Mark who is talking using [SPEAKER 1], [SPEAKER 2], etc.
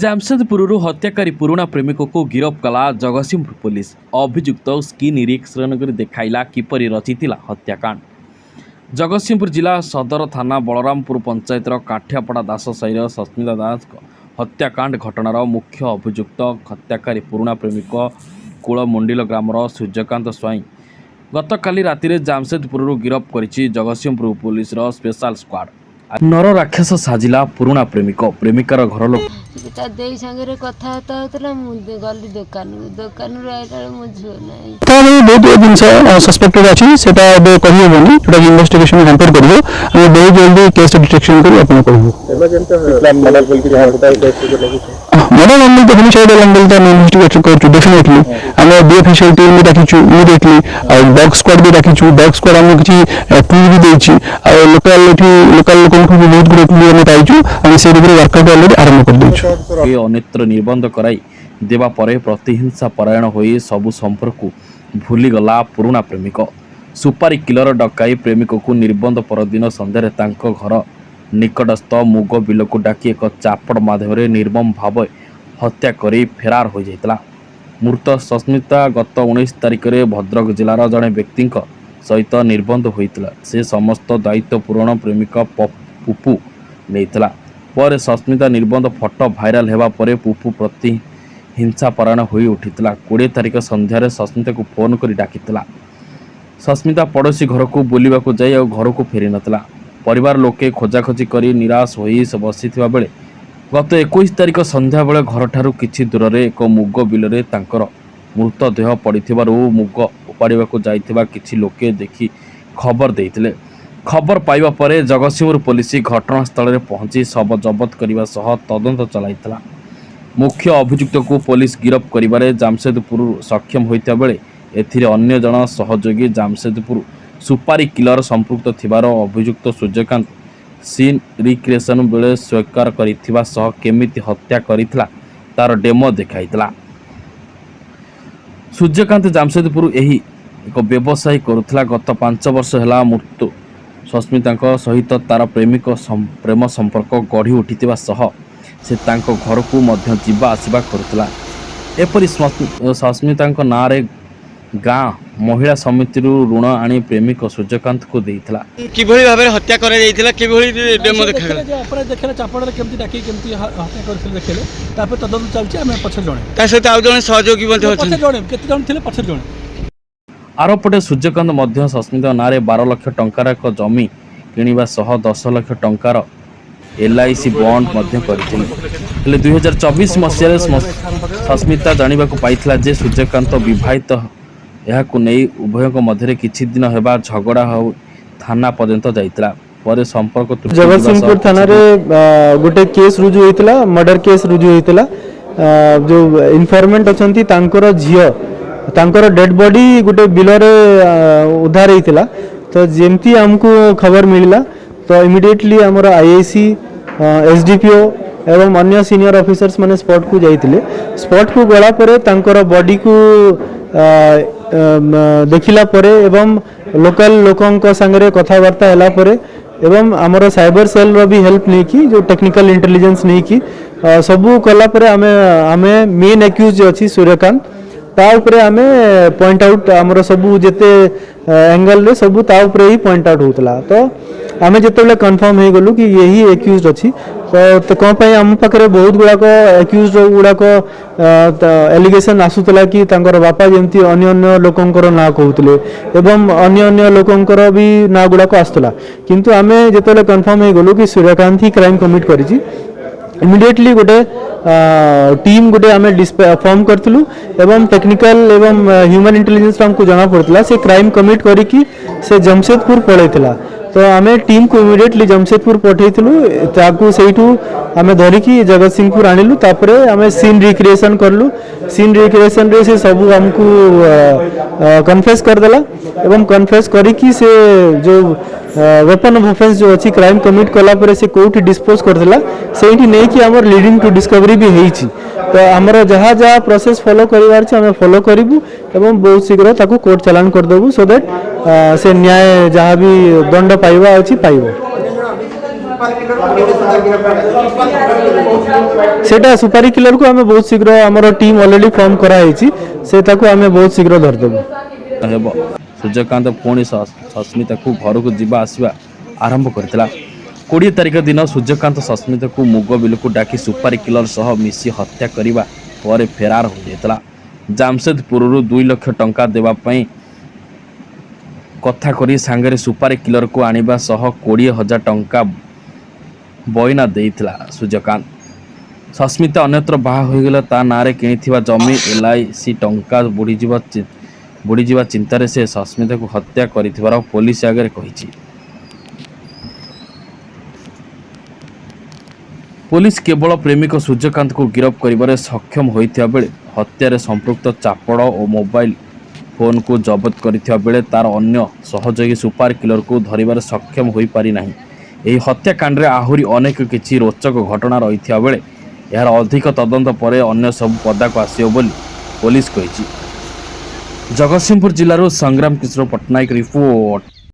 [SPEAKER 1] ଜାମଶେଦପୁରରୁ ହତ୍ୟାକାରୀ ପୁରୁଣା ପ୍ରେମିକକୁ ଗିରଫ କଲା ଜଗତସିଂହପୁର ପୁଲିସ। ଅଭିଯୁକ୍ତ ସ୍କିନ୍ ନିରୀକ୍ଷଣ କରି ଦେଖାଇଲା କିପରି ରଚିଥିଲା ହତ୍ୟାକାଣ୍ଡ। ଜଗତସିଂହପୁର ଜିଲ୍ଲା ସଦର ଥାନା ବଳରାମପୁର ପଞ୍ଚାୟତର କାଠିଆପଡ଼ା ଦାସ ସାହିର ସସ୍ମିତା ଦାସଙ୍କ ହତ୍ୟାକାଣ୍ଡ ଘଟଣାର ମୁଖ୍ୟ ଅଭିଯୁକ୍ତ ହତ୍ୟାକାରୀ ପୁରୁଣା ପ୍ରେମିକ କୁଳମୁଣ୍ଡିଲ ଗ୍ରାମର ସୂର୍ଯ୍ୟକାନ୍ତ ସ୍ୱାଇଁ ଗତକାଲି ରାତିରେ ଜାମଶେଦପୁରରୁ ଗିରଫ କରିଛି ଜଗତସିଂହପୁର ପୁଲିସର ସ୍ପେଶାଲ ସ୍କ୍ୱାଡ୍। ନର ରାକ୍ଷସ ସାଜିଲା ପୁରୁଣା ପ୍ରେମିକାର ଘର ଲୋକ
[SPEAKER 2] ତା ଦେଇ ସାଙ୍ଗରେ କଥାବାର୍ତ୍ତା ହେଉଥିଲା। ମୁଁ ଗଲି ଦୋକାନରୁ ଆଇଲା ବେଳେ ମୋ ଝିଅ ନାହିଁ।
[SPEAKER 3] ବହୁତ ଜିନିଷ ସସ୍ପେକ୍ଟେଡ୍ ଅଛି, ସେଟା ଏବେ କହିହେବନି, ଯୋଉଟା ଇନଭେଷ୍ଟିଗେସନ ହ୍ୟାମ୍ପର କରିବ। ଆମେ ବହୁତ ଜଲ୍ଦି କେସ୍ ଡିଟେକ୍ସନ କରି ଆପଣ କହିବୁ। मॉडल एंगल तो होमिसाइड एंगल तो इन्वेस्टिगेशन करछु डेफिनेटली आमे बीएफएसएल टीम भी राखिछु इमीडिएटली डॉग स्क्वाड भी राखिछु। डॉग स्क्वाड हम किछि टूल भी देछि लोकल लोकन को भी बहुत गुड क्लियर में पाइछु। हम से ऊपर वर्कआउट ऑलरेडी आरंभ कर देछु।
[SPEAKER 1] ये अनेत्र निर्बंध कराई देवा परे प्रतिहिंसा परायण होई सब संपर्क भूली गला पुरुणा प्रेमिक। सुपारी किलर डकाई प्रेमिक को निर्बंध परदिन संध्यारे तांको घर निकटस्थ मुग बिल को डाकी एक चापड़ माध्यम निर्मम भाव हत्या करी फेरार हो जाइतला। मृत सस्मिता गत 19 तारिख में भद्रक जिलार जड़े व्यक्ति सहित निर्बंध होइतला। से समस्त दायित्व पूरण प्रेमिक पुपु नेइतला। पर सस्मिता निर्बंध फोटो भाइराल हेबा परे पुपु प्रति हिंसा परायण होई उठितला। 20 तारिख संध्यारे सस्मिता को फोन करी डाकितला। सस्मिता पड़ोशी घर को बुलिबा को जाई और घर को फेरी नतला। परिवार लोके खोजाखोजी करी निराश होई बसिथिबा बेले गत 21 तारिख संध्या बेले घर ठारू किछि दूर रे एक मुग बिल रे तांकर मृतदेह पड़िथिबारु मुग उपाड़िबा को जाइथिबा किछि लोके देखि खबर देइथिले। खबर पाइबा परे जगतसिंहपुर पुलिस घटनास्थल रे पहुंची शव जबत करने सह तदंत चलाइथिला। मुख्य अभियुक्त को पुलिस गिरफ करिबारे जामशेदपुर सक्षम होइता बेले एथिरे अन्य जन सहयोगी जामशेदपुर सुपारी किलर संपृक्त थिबार अभियुक्त सूर्यकांत सीन रिक्रिएशन बेले स्वीकार करिथिबा सह केमिति हत्या करिथिला तार डेमो देखाइथिला। सूर्यकांत जामशेदपुर एही एक व्यवसाय करुथिला। गत 5 वर्ष हैला मृत्यु सस्मिता सहित तार प्रेम संपर्क गढ़ी उठिथिबा सह से तांको घर को मध्य जीवा आसिबा करुथिला। एपरि सस्मिता नाँ रे गाँ महिला समिति ऋण आनी प्रेमिक सूर्यकांत को देइथिला।
[SPEAKER 4] किभଳି भाबरे हत्या करे देइथिला किभଳି डेमो देखाला
[SPEAKER 5] जे अपरे देखले चापड़े केमती डाकी केमती हत्या करथिले देखले तापर तदन चलछि। आमे पछे जणे
[SPEAKER 4] ता सहित आउ जणे सहयोगी मध्ये
[SPEAKER 5] पछे जणे केते जण थिले पछे जणे।
[SPEAKER 1] आरोपटे सूर्यकांत मध्य सस्मिता नाँ रे 12 लाख टंकार एक जमी किनिबा सह 10 लाख टंकार LIC बॉन्ड मध्य करथिले। 2024 मसीह सस्मिता जानिबा को पाइथिला जे सूर्यकांत विवाहित यहाकु नहीं उभय मध्य किछि दिन हेबा झगड़ा हो थाना पर्यंत जाइतला। पर संपर्क
[SPEAKER 3] जगतसिंहपुर थाना रे गोटे केस रुजु होइतला, मर्डर केस रुजु होइतला। जो इन्फॉर्मेंट अछंती तांकर झियो तांकर डेड बॉडी गोटे बिल रे उद्धार होइतला। तो जेमती हमको खबर मिलला तो इमीडिएटली हमर IIC SDPO एवं अन्य सीनियर ऑफिसर्स माने स्पॉट को जाइतिले। स्पॉट को गला परे तांकर बॉडी को देखिला परे एवं लोकल लोकन को संगे कथबार्ता हैला परे एवं हमर साइबर सेल रो भी हेल्प नहीं की, जो टेक्निकल इंटेलिजेंस नहीं की सबू कला परे हमें मेन एक्यूज अछि सूर्यकांत ता उपरे हमें पॉइंट आउट हमर सबू जेते एंगल रे सबू ता उपरे ही पॉइंट आउट होतला। तो आमे जेतेबेले कंफर्म हे गलु कि यही एक्यूज अछि। तो कोन पय हम पाखरे बहुत गुडा को एक्यूज गुडा को एलिगेशन आसुतला कि तांकर बापा जेंती अन्य अन्य लोकंकर ना कहउतले एवं अन्य अन्य लोकंकर भी ना गुडा को आस्तला। किंतु आमे जेतेबेले कंफर्म हे गलु कि सूर्यकांत ही क्राइम कमिट करिछि इमीडिएटली गोटे टीम गोटे आमे फॉर्म करथिलु एवं टेक्निकल एवं ह्यूमन इंटेलिजेंस हमको जाना पड़तला। से क्राइम कमिट करिकि से जमशेदपुर पळैथिला। तो आमे टीम को इमीडिएटली जमशेदपुर पठैथिलु ताकू सेइठू आमे धरिकी जगतसिंहपुर आनिलु। तापरे आमे सीन रिक्रिएशन करलु। सीन रिक्रिएशन रे से सब हमको कन्फेस कर देला एवं कन्फेस करिकि से जो वेपन ऑफ ऑफेंस जो अछि क्राइम कमिट कला परे से कोठी डिस्पोज कर देला सेइठी नै कि हमर लीडिंग टू डिस्कवरी भी हेछि। तो हमर जहा जहा प्रोसेस फॉलो करिवार छै हमें फॉलो करिवु एवं बहुत शीघ्र ताकू कोर्ट चालान कर देबु सो दैट से न्याय जहा भी दंड पाइबा अछि पाइबो। সেটা সুপারি কিଲর को आम बहुत शीघ्र आमर टीम ऑलरेडी फॉर्म कराई से ताको आम बहुत शीघ्र धरदेबु
[SPEAKER 1] ହେବ ସୂର୍ଯ୍ୟକାନ୍ତ ପୁଣି ସସ୍ମିତାକୁ ଘରକୁ ଯିବା ଆସିବା ଆରମ୍ଭ କରିଥିଲା। 20 ତାରିଖ ଦିନ ସୂର୍ଯ୍ୟକାନ୍ତ ସସ୍ମିତାକୁ ମୁଗ ବିଲକୁ ଡାକି ସୁପାରି କିଲର ସହ ମିଶି ହତ୍ୟା କରିବା ପରେ ଫେରାର ହୋଇଯାଇଥିଲା। ଜାମସେଦପୁରରୁ 2 ଲକ୍ଷ ଟଙ୍କା ଦେବା ପାଇଁ କଥା କରି ସାଙ୍ଗରେ ସୁପାରି କିଲରକୁ ଆଣିବା ସହ 20,000 ଟଙ୍କା ବଇନା ଦେଇଥିଲା ସୂର୍ଯ୍ୟକାନ୍ତ। ସସ୍ମିତା ଅନ୍ୟତ୍ର ବାହା ହୋଇଗଲା। ତା ନାଁରେ କିଣିଥିବା ଜମି LIC ଟଙ୍କା ବୁଡ଼ିଯିବା ଚିନ୍ତାରେ ସେ ସସ୍ମିତାକୁ ହତ୍ୟା କରିଥିବାର ପୋଲିସ ଆଗରେ କହିଛି। ପୋଲିସ କେବଳ ପ୍ରେମିକ ସୂର୍ଯ୍ୟକାନ୍ତକୁ ଗିରଫ କରିବାରେ ସକ୍ଷମ ହୋଇଥିବା ବେଳେ ହତ୍ୟାରେ ସମ୍ପୃକ୍ତ ଚାପଡ଼ ଓ ମୋବାଇଲ ଫୋନକୁ ଜବତ କରିଥିବା ବେଳେ ତାର ଅନ୍ୟ ସହଯୋଗୀ ସୁପାର କିଲରକୁ ଧରିବାରେ ସକ୍ଷମ ହୋଇପାରି ନାହିଁ। ଏହି ହତ୍ୟାକାଣ୍ଡରେ ଆହୁରି ଅନେକ କିଛି ରୋଚକ ଘଟଣା ରହିଥିବା ବେଳେ ଏହାର ଅଧିକ ତଦନ୍ତ ପରେ ଅନ୍ୟ ସବୁ ପଦାକୁ ଆସିବ ବୋଲି ପୋଲିସ କହିଛି। ଜଗତସିଂହପୁର ଜିଲ୍ଲାରୁ ସଂଗ୍ରାମ କିଶୋର ପଟ୍ଟନାୟକ ରିପୋର୍ଟ।